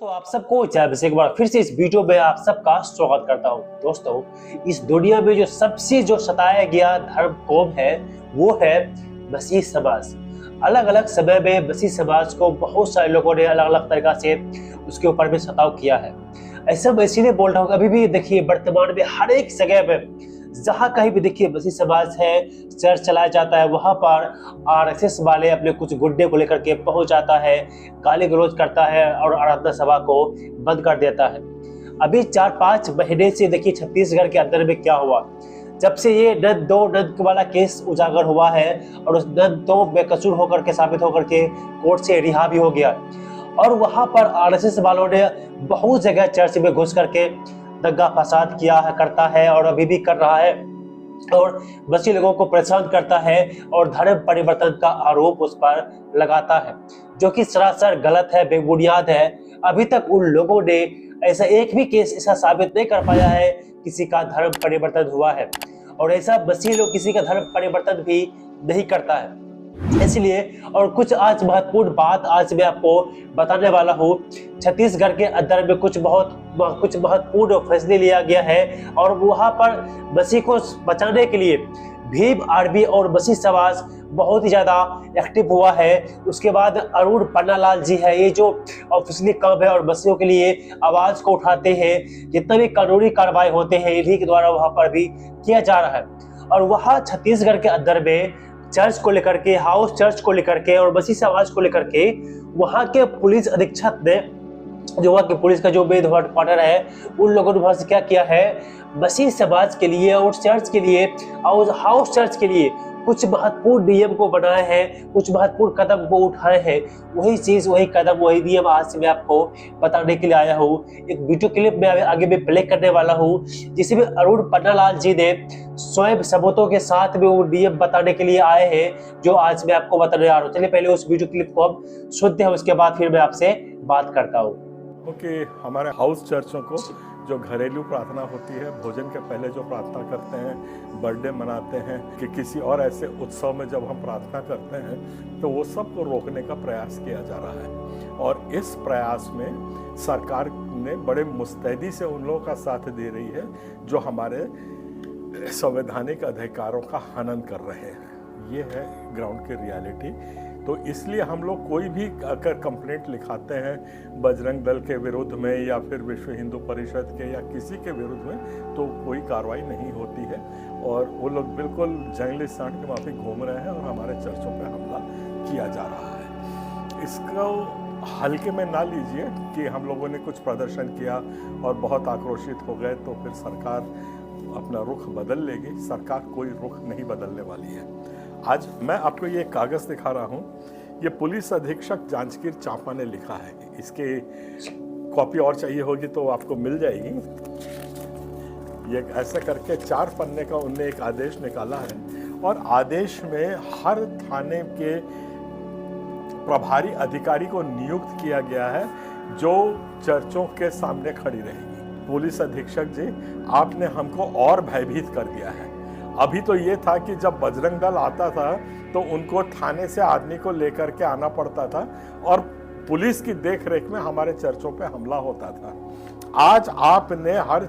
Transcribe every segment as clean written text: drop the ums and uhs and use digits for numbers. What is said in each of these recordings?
तो आप सबको जय बस एक बार फिर से इस वीडियो में आप सबका स्वागत करता हूं। दोस्तों, इस दुनिया में जो सबसे सताया गया धर्म कौम है वो है मसीह समाज। अलग अलग समय में मसीह समाज को बहुत सारे लोगों ने अलग अलग तरीका से उसके ऊपर भी सताव किया है। ऐसा मैं इसीलिए बोल रहा हूँ, अभी भी देखिए वर्तमान में हर एक जगह में जहाँ कहीं भी देखिए मसीह समाज है, चर्च चलाया जाता है, वहां पर आरएसएस वाले अपने कुछ गुंडे को लेकर के पहुंच जाता है, गाली गलौज करता है और आराधना सभा को बंद कर देता है। अभी 4-5 महीने से देखिए छत्तीसगढ़ के अंदर में क्या हुआ, जब से ये नंद वाला केस उजागर हुआ है और उस नंद दो बेकसूर होकर के साबित होकर के कोर्ट से रिहा भी हो गया। और वहां पर आरएसएस वालों ने बहुत जगह चर्च में घुस करके दंगा फसाद किया है, करता है और अभी भी कर रहा है और मसीह लोगों को परेशान करता है और धर्म परिवर्तन का आरोप उस पर लगाता है, जो कि सरासर गलत है, बेबुनियाद है। अभी तक उन लोगों ने ऐसा एक भी केस ऐसा साबित नहीं कर पाया है किसी का धर्म परिवर्तन हुआ है, और ऐसा मसीह लोग किसी का धर्म परिवर्तन भी नहीं करता है। इसलिए और कुछ आज महत्वपूर्ण बात आज मैं आपको बताने वाला हूँ। छत्तीसगढ़ के अंदर में कुछ महत्वपूर्ण फैसले लिया गया है और वहां पर मसीह को बचाने के लिए भीम आर्मी और मसीह समाज बहुत ही ज्यादा एक्टिव हुआ है। उसके बाद अरुण पन्नालाल जी है, ये जो ऑफिशियली काम है और मसीहों के लिए आवाज को उठाते हैं, जितना भी कानूनी कार्रवाई होते हैं इन्हीं के द्वारा वहां पर भी किया जा रहा है। और वहां छत्तीसगढ़ के अंदर में चर्च को लेकर के, हाउस चर्च को लेकर के और मसीह समाज को लेकर के वहां के पुलिस अधीक्षक ने, जो वहां के पुलिस का जो मेन हेडक्वार्टर है, उन लोगों ने वहां से क्या किया है, मसीह समाज के लिए और चर्च के लिए और हाउस चर्च के लिए कुछ महत्वपूर्ण नियम को बनाए हैं, कुछ महत्वपूर्ण कदम को उठाए हैं। वही चीज, वही कदम, वही नियम आज मैं आपको बताने के लिए आया हूँ। एक वीडियो क्लिप में आगे में प्ले करने वाला हूँ, जिसमें अरुण पन्नालाल जी ने स्वयं सबूतों के साथ में वो नियम बताने के लिए आए हैं, जो आज मैं आपको बताने आ रहा हूँ। चलिए पहले उस वीडियो क्लिप को हम सुनते हैं, उसके बाद फिर मैं आपसे बात करता हूँ। कि हमारे हाउस चर्चों को जो घरेलू प्रार्थना होती है, भोजन के पहले जो प्रार्थना करते हैं, बर्थडे मनाते हैं कि किसी और ऐसे उत्सव में जब हम प्रार्थना करते हैं, तो वो सब को रोकने का प्रयास किया जा रहा है। और इस प्रयास में सरकार ने बड़े मुस्तैदी से उन लोगों का साथ दे रही है जो हमारे संवैधानिक अधिकारों का हनन कर रहे हैं। ये है ग्राउंड की रियलिटी। तो इसलिए हम लोग कोई भी अगर कंप्लेंट लिखाते हैं बजरंग दल के विरुद्ध में या फिर विश्व हिंदू परिषद के या किसी के विरुद्ध में, तो कोई कार्रवाई नहीं होती है और वो लोग बिल्कुल जंगली सांड के माफी घूम रहे हैं और हमारे चर्चों पे हमला किया जा रहा है। इसको हल्के में ना लीजिए कि हम लोगों ने कुछ प्रदर्शन किया और बहुत आक्रोशित हो गए तो फिर सरकार अपना रुख बदल लेगी। सरकार कोई रुख नहीं बदलने वाली है। आज मैं आपको ये कागज दिखा रहा हूँ, ये पुलिस अधीक्षक जांजगीर चांपा ने लिखा है। इसके कॉपी और चाहिए होगी तो आपको मिल जाएगी। ये ऐसे करके 4 पन्ने का उनने एक आदेश निकाला है और आदेश में हर थाने के प्रभारी अधिकारी को नियुक्त किया गया है जो चर्चों के सामने खड़ी रहेगी। पुलिस अधीक्षक जी, आपने हमको और भयभीत कर दिया है। अभी तो ये था कि जब बजरंग दल आता था तो उनको थाने से आदमी को लेकर के आना पड़ता था और पुलिस की देखरेख में हमारे चर्चों पे हमला होता था। आज आपने हर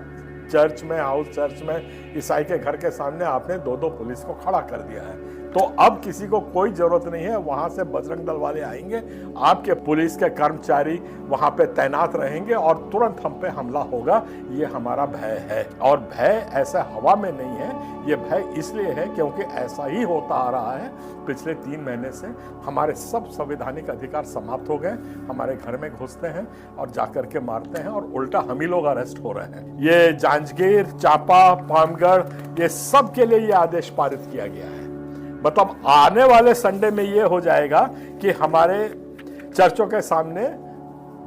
चर्च में, हाउस चर्च में, ईसाई के घर के सामने आपने 2-2 पुलिस को खड़ा कर दिया है। तो अब किसी को कोई जरूरत नहीं है, वहां से बजरंग दल वाले आएंगे, आपके पुलिस के कर्मचारी वहां पे तैनात रहेंगे और तुरंत हम पे हमला होगा। ये हमारा भय है और भय ऐसा हवा में नहीं है। ये भय इसलिए है क्योंकि ऐसा ही होता आ रहा है पिछले 3 महीने से। हमारे सब संवैधानिक अधिकार समाप्त हो गए, हमारे घर में घुसते हैं और जाकर के मारते हैं और उल्टा हम ही लोग अरेस्ट हो रहे हैं। ये जांजगीर चांपा, पामगढ़, ये सब के लिए ये आदेश पारित किया गया है। मतलब आने वाले संडे में ये हो जाएगा कि हमारे चर्चों के सामने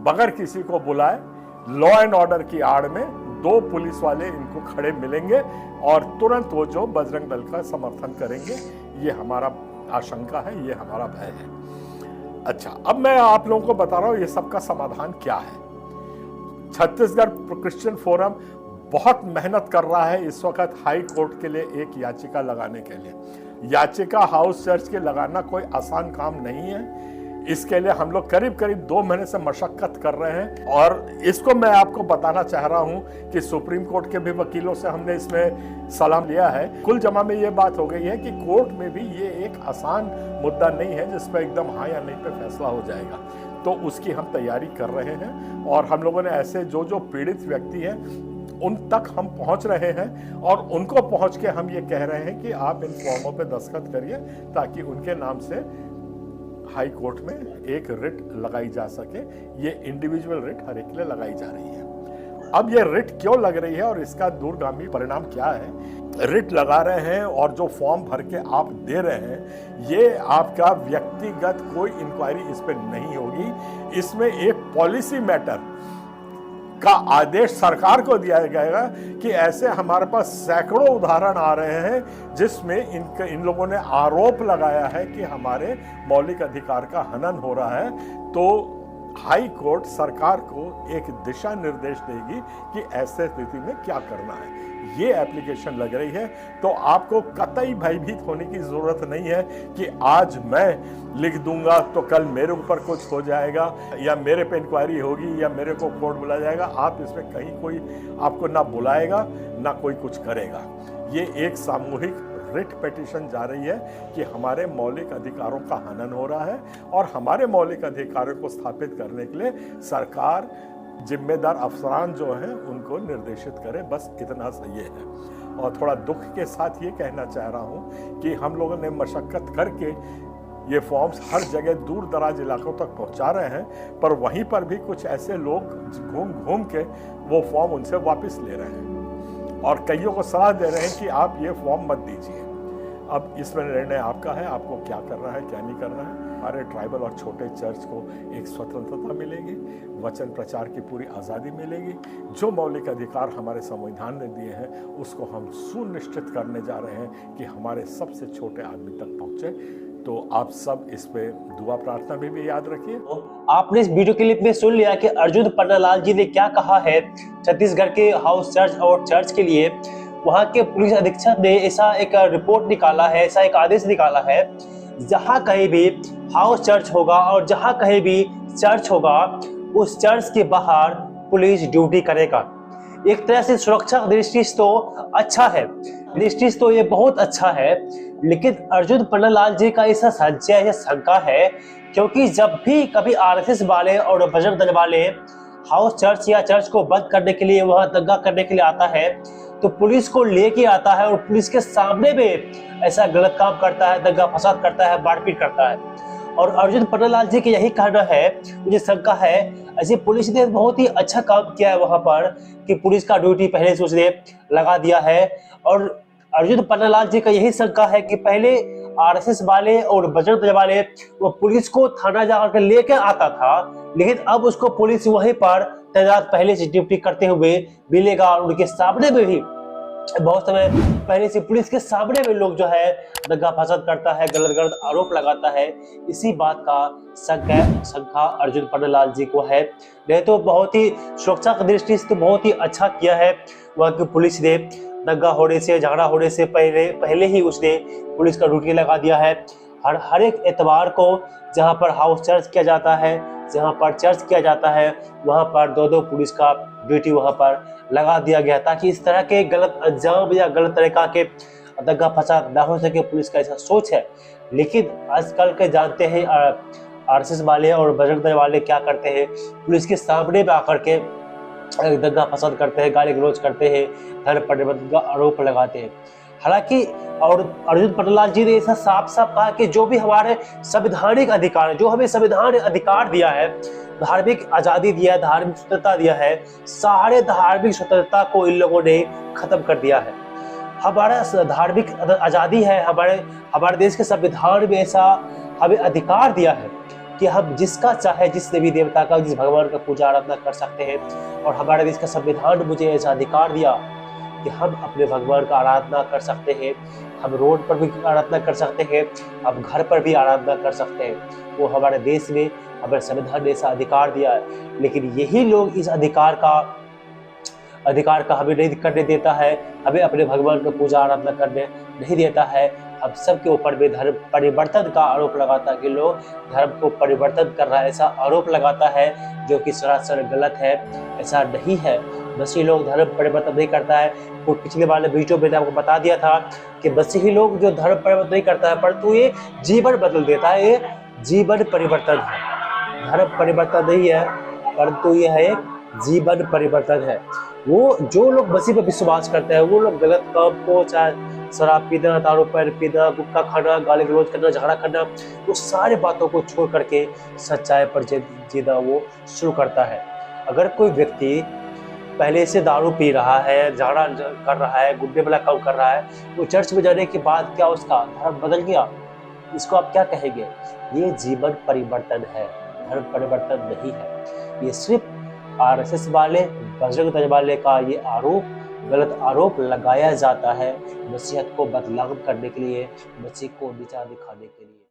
बगैर किसी को बुलाए लॉ एंड ऑर्डर की आड़ में 2 पुलिस वाले इनको खड़े मिलेंगे और तुरंत वो जो बजरंग दल का समर्थन करेंगे। ये हमारा आशंका है, ये हमारा भय है। अच्छा, अब मैं आप लोगों को बता रहा हूं ये सबका समाधान क्या है। छत्तीसगढ़ क्रिश्चियन फोरम बहुत मेहनत कर रहा है इस वक्त हाई कोर्ट के लिए एक याचिका लगाने के लिए। याचिका हाउस चर्च के लगाना कोई आसान काम नहीं है। इसके लिए हम लोग करीब करीब 2 महीने से मशक्कत कर रहे हैं और इसको मैं आपको बताना चाह रहा हूं कि सुप्रीम कोर्ट के भी वकीलों से हमने इसमें सलाह लिया है। कुल जमा में ये बात हो गई है कि कोर्ट में भी ये एक आसान मुद्दा नहीं है जिस पर एकदम हाँ या नहीं पे फैसला हो जाएगा, तो उसकी हम तैयारी कर रहे हैं और हम लोगों ने ऐसे जो पीड़ित व्यक्ति हैं उन तक हम पहुंच रहे हैं और उनको पहुंच के हम ये कह रहे हैं कि आप इन फॉर्मों पे दस्तखत करिए ताकि उनके नाम से हाई कोर्ट में एक रिट लगाई जा सके। ये इंडिविजुअल रिट हर एक के लिए लगाई जा रही है। अब ये रिट क्यों लग रही है और इसका दूरगामी परिणाम क्या है? रिट लगा रहे हैं और जो फॉर्म भर के आप दे रहे हैं ये आपका व्यक्तिगत कोई इंक्वायरी इस पर नहीं होगी। इसमें एक पॉलिसी मैटर का आदेश सरकार को दिया जाएगा कि ऐसे हमारे पास सैकड़ों उदाहरण आ रहे हैं जिसमें इन लोगों ने आरोप लगाया है कि हमारे मौलिक अधिकार का हनन हो रहा है। तो हाई कोर्ट सरकार को एक दिशा निर्देश देगी कि ऐसे स्थिति में क्या करना है। ये एप्लीकेशन लग रही है तो आपको कतई भयभीत होने की जरूरत नहीं है कि आज मैं लिख दूंगा तो कल मेरे ऊपर कुछ हो जाएगा या मेरे पे इंक्वायरी होगी या मेरे को कोर्ट बुलाया जाएगा। आप इसमें कहीं कोई आपको ना बुलाएगा ना कोई कुछ करेगा। ये एक सामूहिक रिट पिटीशन जा रही है कि हमारे मौलिक अधिकारों का हनन हो रहा है और हमारे मौलिक अधिकारों को स्थापित करने के लिए सरकार जिम्मेदार अफसरान जो हैं उनको निर्देशित करे। बस इतना सा ये है। और थोड़ा दुख के साथ ये कहना चाह रहा हूँ कि हम लोगों ने मशक्कत करके ये फॉर्म्स हर जगह दूर दराज इलाकों तक पहुँचा रहे हैं, पर वहीं पर भी कुछ ऐसे लोग घूम घूम के वो फॉर्म उनसे वापस ले रहे हैं और कईयों को सलाह दे रहे हैं कि आप ये फॉर्म मत दीजिए। अब इसमें निर्णय आपका है, आपको क्या करना है क्या नहीं करना है। हमारे ट्राइबल और छोटे चर्च को एक स्वतंत्रता मिलेगी, वचन प्रचार की पूरी आज़ादी मिलेगी। जो मौलिक अधिकार हमारे संविधान ने दिए हैं उसको हम सुनिश्चित करने जा रहे हैं कि हमारे सबसे छोटे आदमी तक पहुँचे। तो आप सब इस पे दुआ प्रार्थना भी याद रखिए। आपने इस वीडियो क्लिप में सुन लिया कि अर्जुन पन्नालाल जी ने क्या कहा है छत्तीसगढ़ के हाउस चर्च और चर्च के लिए। वहां के पुलिस अधीक्षक ने ऐसा एक रिपोर्ट निकाला है, ऐसा एक आदेश निकाला है, जहां कहीं भी हाउस चर्च होगा और जहां कहीं भी चर्च होगा उस चर्च के बाहर पुलिस ड्यूटी करेगा। एक तरह से सुरक्षा दृष्टि से तो अच्छा है, दृष्टि से तो ये बहुत अच्छा है, लेकिन अर्जुन पन्नालाल जी का ऐसा संशय या शंका है क्योंकि जब भी कभी आरएसएस वाले और बजरंग दल वाले हाउस चर्च या चर्च को बंद करने के लिए, वहां दंगा करने के लिए आता है तो पुलिस को लेके आता है और पुलिस के सामने में ऐसा गलत काम करता है, दंगा फसाद करता है, मारपीट करता है। और अर्जुन पन्नालाल जी के यही कहना है, मुझे शंका है, ऐसे पुलिस ने बहुत ही अच्छा काम किया है वहां पर कि पुलिस का ड्यूटी पहले से उसने लगा दिया है। और अर्जुन पन्नालाल जी का यही शंका है कि पहले आरएसएस वाले और बजरंग दल वाले वो पुलिस को थाना जाकर लेकर आता था, लेकिन अब उसको पुलिस वहीं पर तैनात पहले से ड्यूटी करते हुए मिलेगा। और उनके सामने में भी बहुत समय पहले से पुलिस के सामने में लोग जो है दंगा फसाद करता है, गलत गलत आरोप लगाता है। इसी बात का शंका अर्जुन पन्नालाल जी को है। नहीं तो बहुत ही सुरक्षा की दृष्टि से तो बहुत ही अच्छा किया है वहाँ की पुलिस ने। दंगा होने से, झगड़ा होने से पहले ही उसने पुलिस का ड्यूटी लगा दिया है। हर एक एतवार को जहाँ पर हाउस चर्च किया जाता है, जहाँ पर चर्च किया जाता है, वहाँ पर दो पुलिस का ड्यूटी वहाँ पर लगा दिया गया ताकि इस तरह के गलत अंजाम या गलत तरीका के दंगा फसाद ना हो सके। पुलिस का ऐसा सोच है। लेकिन आजकल के जानते हैं आरएसएस वाले और बजरंग दल वाले क्या करते हैं, पुलिस के सामने में आकर के दंगा फसाद करते हैं, गाली गलौज करते हैं, धर्म परिवर्तन का आरोप लगाते हैं। हालांकि और अर्जुन पन्नालाल जी ने ऐसा साफ साफ कहा कि जो भी हमारे संवैधानिक अधिकार है, जो हमें संविधान ने अधिकार दिया है, धार्मिक आजादी दिया है, धार्मिक स्वतंत्रता दिया है, सारे धार्मिक स्वतंत्रता को इन लोगों ने खत्म कर दिया है। हमारा धार्मिक आजादी है, हमारे देश के संविधान में ऐसा हमें अधिकार दिया है कि हम जिसका चाहे, जिस देवी देवता का, जिस भगवान का पूजा आराधना कर सकते हैं। और हमारे देश का संविधान मुझे ऐसा अधिकार दिया कि हम अपने भगवान का आराधना कर सकते हैं, हम रोड पर भी आराधना कर सकते हैं, हम घर पर भी आराधना कर सकते हैं। वो हमारे देश में हमारे संविधान ने ऐसा अधिकार दिया है। लेकिन यही लोग इस अधिकार का हमें नहीं करने देता है, हमें अपने भगवान का पूजा आराधना करने नहीं देता है। अब सबके ऊपर भी धर्म परिवर्तन का आरोप लगाता है कि लोग धर्म को परिवर्तन कर रहा है, ऐसा आरोप लगाता है जो कि सरासर गलत है। ऐसा नहीं है, मसीही लोग धर्म परिवर्तन नहीं करता है। वो पिछले वाले वीडियो में आपको बता दिया था कि मसीही लोग जो धर्म परिवर्तन नहीं करता है परंतु ये जीवन बदल देता है, ये जीवन परिवर्तन है, धर्म परिवर्तन नहीं है परंतु ये है एक जीवन परिवर्तन है। वो जो लोग मसीह पर विश्वास करते हैं वो लोग गलत काम को, चाहे शराब पीना, दारू पर पीना, गुटखा खाना, गाली गलौज करना, झगड़ा करना, वो सारे बातों को छोड़ करके सच्चाई पर जीना वो शुरू करता है। अगर कोई व्यक्ति पहले से दारू पी रहा है, झगड़ा कर रहा है, गुड्डे वाला काम कर रहा है, वो चर्च में जाने के बाद क्या उसका धर्म बदल गया? इसको आप क्या कहेंगे? ये जीवन परिवर्तन है, धर्म परिवर्तन नहीं है। ये सिर्फ आरएसएस वाले, बजरंग दल वाले का ये आरोप, गलत आरोप लगाया जाता है मसीहत को बदनाम करने के लिए, मसीह को नीचा दिखाने के लिए।